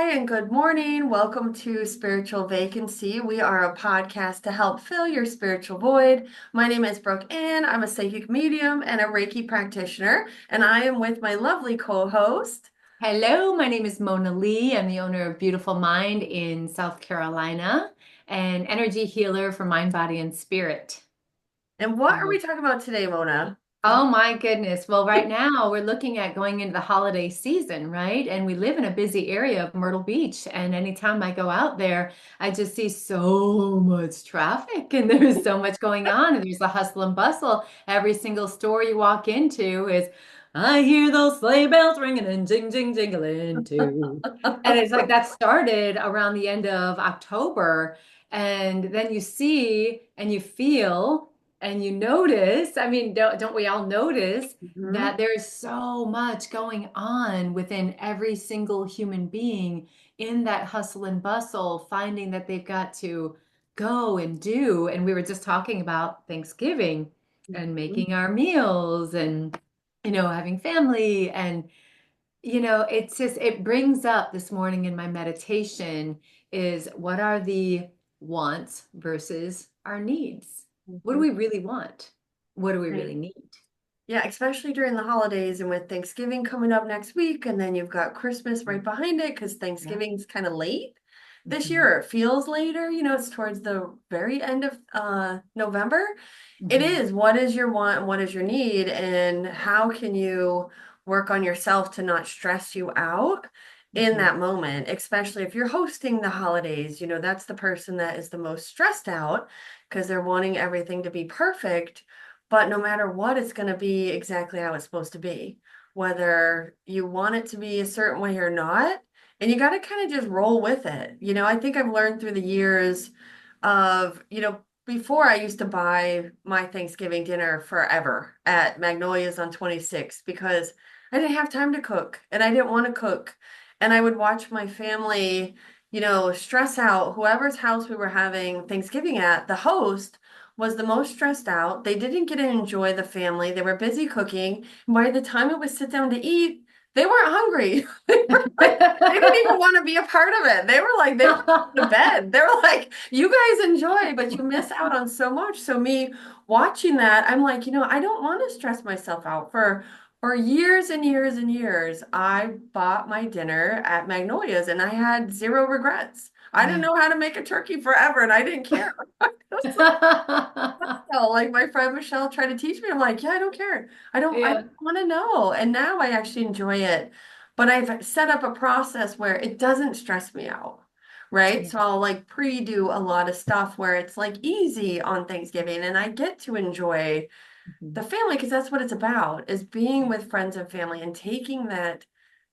Hi, and good morning. Welcome to Spiritual Vacancy. We are a podcast to help fill your spiritual void. My name is Brooke Ann. I'm a psychic medium and a Reiki practitioner, and I am with my lovely co-host. Hello, my name is Mona Lee. I'm the owner of Beautiful Mind in South Carolina and energy healer for mind, body, and spirit. And what are Mhm. we talking about today, Mona? Oh my goodness. Well, right now we're looking at going into the holiday season, right? And we live in a busy area of Myrtle Beach. And anytime I go out there, I just see so much traffic and there's so much going on. And there's a hustle and bustle. Every single store you walk into is, I hear those sleigh bells ringing and jing, jing, jingling too. And it's like that started around the end of October. And then you see and you feel and you notice, I mean, don't we all notice Mhm. that there's so much going on within every single human being in that hustle and bustle, finding that they've got to go and do. And we were just talking about Thanksgiving and Mhm. making our meals and, having family. And, it's just, it brings up this morning in my meditation is what are the wants versus our needs? What do Mhm. we really want? What do we Right. really need? Yeah, especially during the holidays and with Thanksgiving coming up next week, and then you've got Christmas right behind it because Yeah. Thanksgiving's kind of late. This Hmm. year it feels later, it's towards the very end of November. It Hmm. is. What is your want and what is your need, and how can you work on yourself to not stress you out in Hmm. that moment, especially if you're hosting the holidays, that's the person that is the most stressed out because they're wanting everything to be perfect. But no matter what, it's going to be exactly how it's supposed to be, whether you want it to be a certain way or not. And you got to kind of just roll with it. I think I've learned through the years of, before I used to buy my Thanksgiving dinner forever at Magnolia's on 26 because I didn't have time to cook and I didn't want to cook. And I would watch my family, stress out. Whoever's house we were having Thanksgiving at, the host was the most stressed out. They didn't get to enjoy the family. They were busy cooking. And by the time it was sit down to eat, they weren't hungry. They were like, they didn't even want to be a part of it. They were like, they were to bed. They were like, you guys enjoy, but you miss out on so much. So me watching that, I'm like, I don't want to stress myself out for years and years and years. I bought my dinner at Magnolia's and I had zero regrets. I didn't Yeah. know how to make a turkey forever and I didn't care. I was like my friend Michelle tried to teach me. I'm like, yeah, I don't care. I Yeah. don't want to know. And now I actually enjoy it. But I've set up a process where it doesn't stress me out. Right. Yeah. So I'll like pre-do a lot of stuff where it's like easy on Thanksgiving and I get to enjoy Mhm. the family because that's what it's about is being Yeah. with friends and family and taking that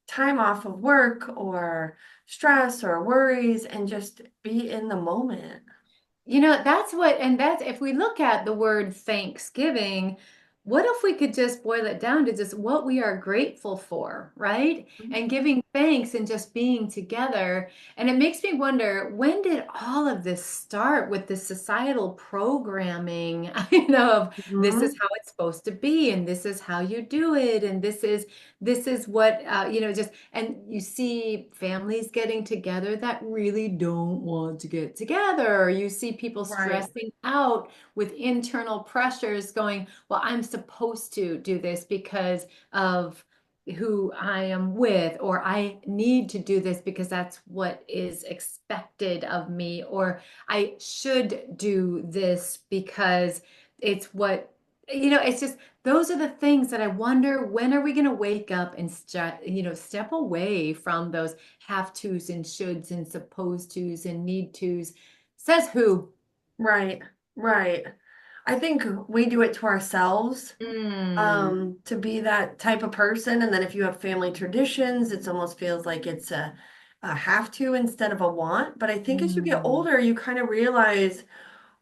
time off of work or stress or worries and just be in the moment. That's what, and that's if we look at the word Thanksgiving, what if we could just boil it down to just what we are grateful for, right? And giving thanks and just being together. And it makes me wonder, when did all of this start with the societal programming, of this is Mhm. how it's supposed to be, and this is how you do it, and this is what just and you see families getting together that really don't want to get together. You see people Right. stressing out with internal pressures going, well, I'm supposed to do this because of who I am with, or I need to do this because that's what is expected of me, or I should do this because it's what, it's just those are the things that I wonder, when are we going to wake up and step away from those have tos and shoulds and supposed tos and need tos. Says who? Right. Right. I think we do it to ourselves, Mm, to be that type of person. And then if you have family traditions, it almost feels like it's a have to instead of a want. But I think as you get mm, older, you kind of realize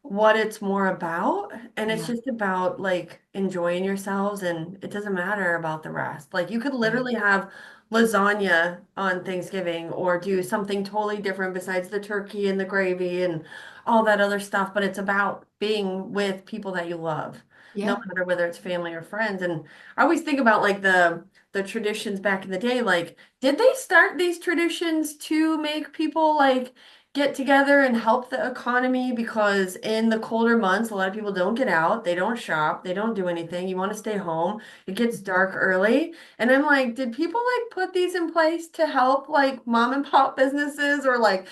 what it's more about. And it's yeah, just about like enjoying yourselves and it doesn't matter about the rest. Like you could right. literally have lasagna on Thanksgiving or do something totally different besides the turkey and the gravy and all that other stuff, but it's about being with people that you love. no Yeah. matter whether it's family or friends. And I always think about like the traditions back in the day. Like, did they start these traditions to make people like get together and help the economy? Because in the colder months, a lot of people don't get out, they don't shop, they don't do anything. You want to stay home. It gets dark early. And I'm like, did people like put these in place to help like mom and pop businesses or like,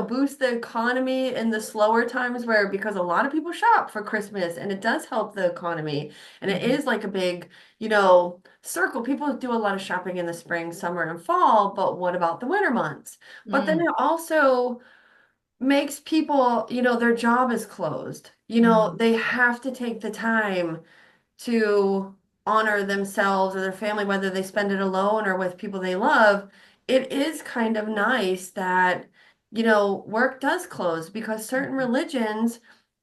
boost the economy in the slower times where because a lot of people shop for Christmas and it does help the economy and it Mhm. is like a big, circle. People do a lot of shopping in the spring, summer, and fall, but what about the winter months? But then Mm, it also makes people, their job is closed. mm, They have to take the time to honor themselves or their family, whether they spend it alone or with people they love, it is kind of nice that, work does close because certain mhm. religions,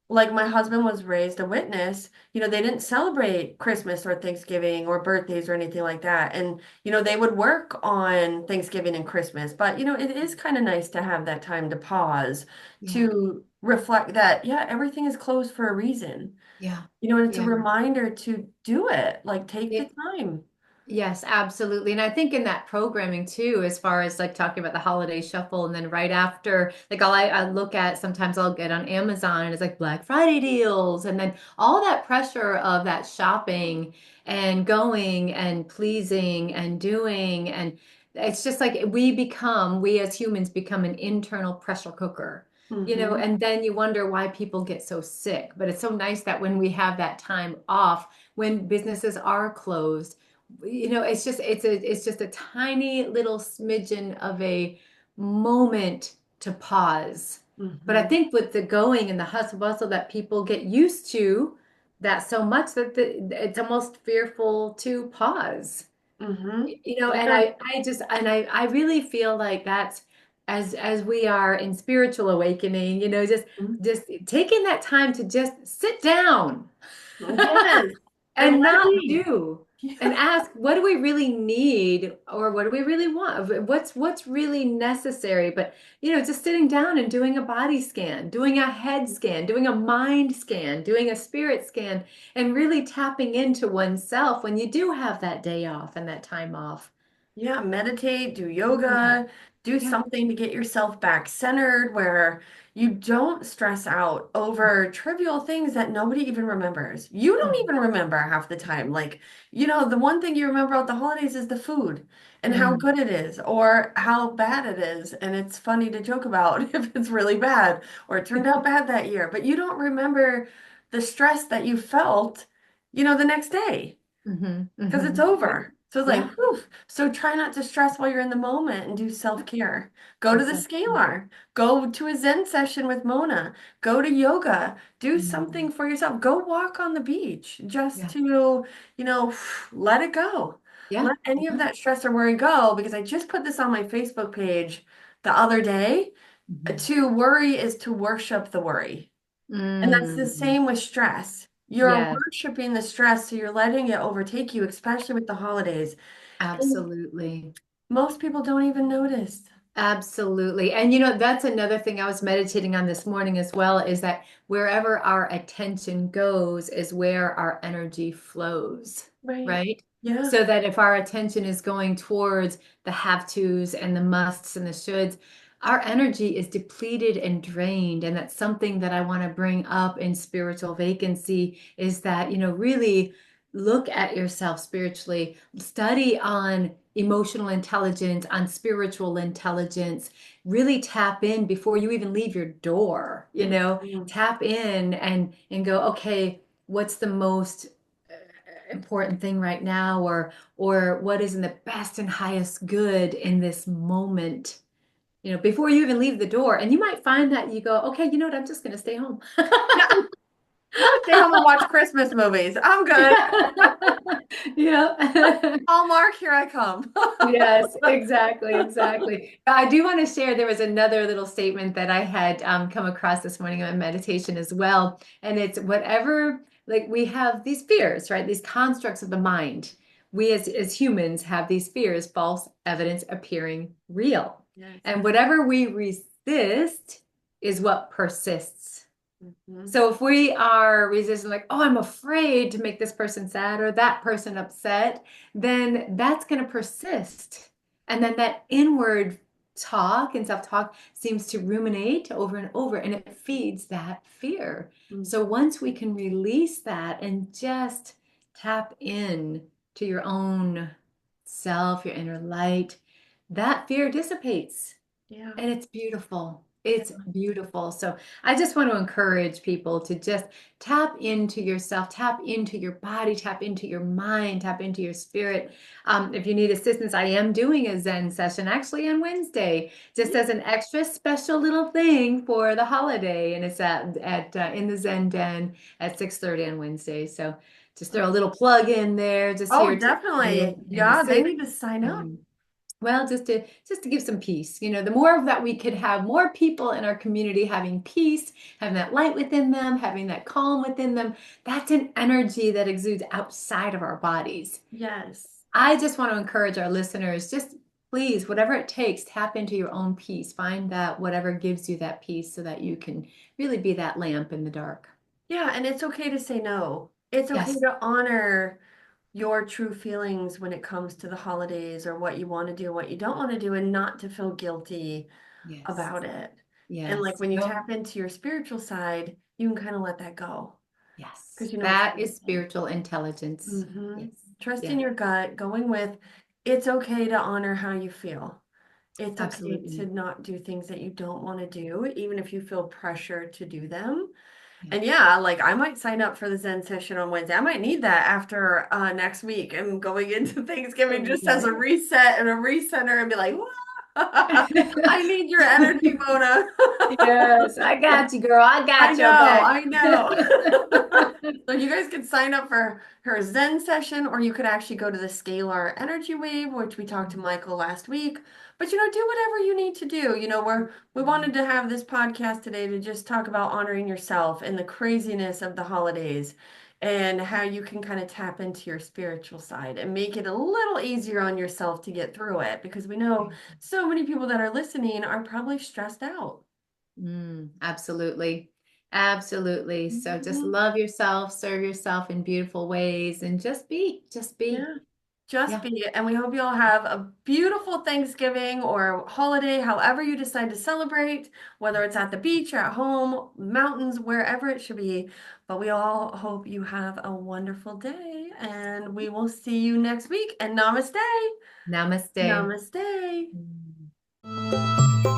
like my husband was raised a witness, they didn't celebrate Christmas or Thanksgiving or birthdays or anything like that. And, they would work on Thanksgiving and Christmas. But, it is kind of nice to have that time to pause, Yeah. to reflect that, yeah, everything is closed for a reason. Yeah. And it's a Yeah. reminder to do it. Like, take the Yeah. time. Yes, absolutely. And I think in that programming too, as far as like talking about the holiday shuffle, and then right after, like I look at sometimes I'll get on Amazon and it's like Black Friday deals, and then all that pressure of that shopping and going and pleasing and doing. And it's just like we as humans become an internal pressure cooker. Mm-hmm. And then you wonder why people get so sick. But it's so nice that when we have that time off, when businesses are closed, it's just a tiny little smidgen of a moment to pause. But I Mm-hmm. think with the going and the hustle bustle that people get used to that so much that it's almost fearful to pause. Mm-hmm. And Yeah. I really feel like that's as we are in spiritual awakening, just taking that time to just sit down Yes. And and let it not be. do and ask, what do we really need, or what do we really want, what's really necessary? But just sitting down and doing a body scan, doing a head scan, doing a mind scan, doing a spirit scan, and really tapping into oneself when you do have that day off and that time off. Yeah, meditate, do Mm, yoga, do yeah. something to get yourself back centered where you don't stress out over trivial things that nobody even remembers. You don't Mm, even remember half the time. Like, the one thing you remember about the holidays is the food and how mm, good it is or how bad it is. And it's funny to joke about if it's really bad or it turned out bad that year, but you don't remember the stress that you felt, the next day mhm, because it's mhm. Yeah. over. So it's like, Yeah, whew. So try not to stress while you're in the moment and do self-care. Go to the exactly. scalar. Go to a Zen session with Mona. Go to yoga. Do Mm, something for yourself. Go walk on the beach just yeah, to, let it go. yeah, Let any of yeah. that stress or worry go because I just put this on my Facebook page the other day. Mhm. To worry is to worship the worry. And that's the Mm, same with stress. You're yes. worshiping the stress, so you're letting it overtake you, especially with the holidays. And Absolutely. most people don't even notice. Absolutely. And that's another thing I was meditating on this morning as well, is that wherever our attention goes is where our energy flows, Right. right? Yeah. So that if our attention is going towards the have tos and the musts and the shoulds, our energy is depleted and drained. And that's something that I want to bring up in spiritual vacancy, is that, really look at yourself spiritually, study on emotional intelligence, on spiritual intelligence, really tap in before you even leave your door, Mhm. tap in and go, okay, what's the most important thing right now, or what is in the best and highest good in this moment, before you even leave the door. And you might find that you go, okay, you know what, I'm just going to stay home. Yeah, I'm gonna stay home and watch Christmas movies. I'm good. Yeah. Hallmark, here I come. Yes, exactly, exactly. I do want to share, there was another little statement that I had come across this morning in meditation as well. And it's whatever, like we have these fears, right? These constructs of the mind. We as humans have these fears, false evidence appearing real. Yes. And whatever we resist is what persists. Mhm. So if we are resistant, like, oh, I'm afraid to make this person sad or that person upset, then that's going to persist. And then that inward talk and self-talk seems to ruminate over and over, and it feeds that fear. Mm. So once we can release that and just tap in to your own self, your inner light, that fear dissipates. Yeah. And it's beautiful. It's beautiful. So I just want to encourage people to just tap into yourself, tap into your body, tap into your mind, tap into your spirit. If you need assistance, I am doing a Zen session actually on Wednesday, just Yeah. as an extra special little thing for the holiday, and it's at in the Zen Den at 6:30 on Wednesday. So just throw a little plug in there, just Oh, here to definitely. and to Yeah, they say. need to sign up. Well, just to give some peace. The more of that we could have more people in our community having peace, having that light within them, having that calm within them, that's an energy that exudes outside of our bodies. Yes. I just want to encourage our listeners, just please, whatever it takes, tap into your own peace. Find that whatever gives you that peace so that you can really be that lamp in the dark. Yeah, and it's okay to say no. It's okay Yes. to honor your true feelings when it comes to the holidays or what you want to do, what you don't want to do, and not to feel guilty Yes. about it. And like Yes. when you No. tap into your spiritual side, you can kind of let that go Yes. because you know it's That is okay. spiritual intelligence. Hmm. Yes. Trusting Yeah. your gut, going with it's okay to honor how you feel. It's okay to Absolutely. not do things that you don't want to do, even if you feel pressure to do them. Yeah. And yeah, like I might sign up for the Zen session on Wednesday. I might need that after next week and going into Thanksgiving just as a Right. reset and a recenter and be like, "Whoa, I need your energy, Mona." Yes, I got you, girl. I I got your know, back. I know. So you guys could sign up for her Zen session, or you could actually go to the Scalar Energy Wave, which we talked to Michael last week. But do whatever you need to do. We wanted to have this podcast today to just talk about honoring yourself and the craziness of the holidays and how you can kind of tap into your spiritual side and make it a little easier on yourself to get through it because we know so many people that are listening are probably stressed out. Absolutely. Absolutely. So just Mhm. love yourself, serve yourself in beautiful ways, and just be. Just be. Yeah, just Yeah. be. And we hope you all have a beautiful Thanksgiving or holiday, however you decide to celebrate, whether it's at the beach, at home, mountains, wherever it should be. But we all hope you have a wonderful day, and we will see you next week. And namaste. Namaste. Namaste.